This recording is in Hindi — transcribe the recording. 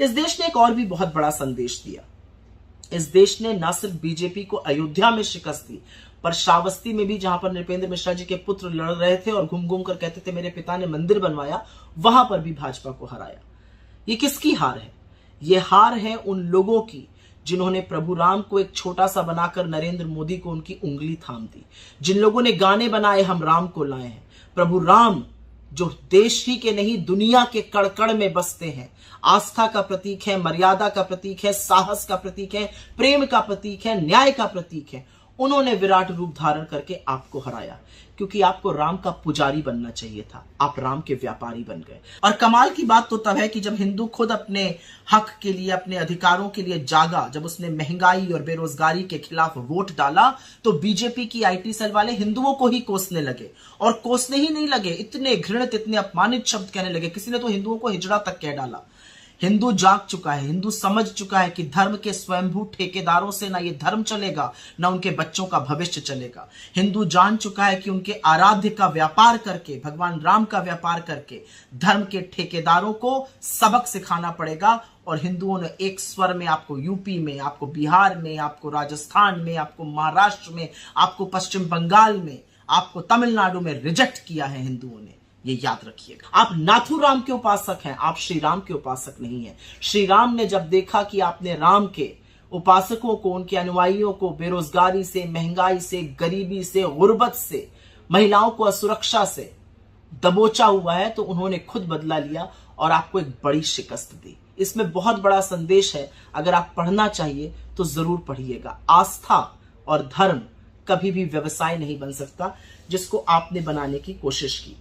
इस देश ने एक और भी बहुत बड़ा संदेश दिया। इस देश ने न सिर्फ बीजेपी को अयोध्या में शिकस्त दी, पर श्रावस्ती में भी, जहां पर नृपेंद्र मिश्रा जी के पुत्र लड़ रहे थे और घूम घूम कर कहते थे मेरे पिता ने मंदिर बनवाया, वहां पर भी भाजपा को हराया। ये किसकी हार है? ये हार है उन लोगों की जिन्होंने प्रभु राम को एक छोटा सा बनाकर नरेंद्र मोदी को उनकी उंगली थाम दी, जिन लोगों ने गाने बनाए हम राम को लाए हैं। प्रभु राम जो देश ही के नहीं दुनिया के कड़-कड़ में बसते हैं, आस्था का प्रतीक है, मर्यादा का प्रतीक है, साहस का प्रतीक है, प्रेम का प्रतीक है, न्याय का प्रतीक है, उन्होंने विराट रूप धारण करके आपको हराया, क्योंकि आपको राम का पुजारी बनना चाहिए था, आप राम के व्यापारी बन गए। और कमाल की बात तो तब है कि जब हिंदू खुद अपने हक के लिए, अपने अधिकारों के लिए जागा, जब उसने महंगाई और बेरोजगारी के खिलाफ वोट डाला, तो बीजेपी की आईटी सेल वाले हिंदुओं को ही कोसने लगे। और कोसने ही नहीं लगे, इतने घृणित, इतने अपमानित शब्द कहने लगे, किसी ने तो हिंदुओं को हिजड़ा तक कह डाला। हिंदू जाग चुका है, हिंदू समझ चुका है कि धर्म के स्वयंभू ठेकेदारों से ना ये धर्म चलेगा, ना उनके बच्चों का भविष्य चलेगा। हिंदू जान चुका है कि उनके आराध्य का व्यापार करके, भगवान राम का व्यापार करके धर्म के ठेकेदारों को सबक सिखाना पड़ेगा। और हिंदुओं ने एक स्वर में आपको यूपी में, आपको बिहार में, आपको राजस्थान में, आपको महाराष्ट्र में, आपको पश्चिम बंगाल में, आपको तमिलनाडु में रिजेक्ट किया है हिंदुओं ने। ये याद रखिएगा। आप नाथुराम के उपासक हैं, आप श्री राम के उपासक नहीं हैं। श्री राम ने जब देखा कि आपने राम के उपासकों को, उनके अनुयायियों को बेरोजगारी से, महंगाई से, गरीबी से, गुर्बत से, महिलाओं को असुरक्षा से दबोचा हुआ है, तो उन्होंने खुद बदला लिया और आपको एक बड़ी शिकस्त दी। इसमें बहुत बड़ा संदेश है, अगर आप पढ़ना चाहिए तो जरूर पढ़िएगा। आस्था और धर्म कभी भी व्यवसाय नहीं बन सकता, जिसको आपने बनाने की कोशिश की।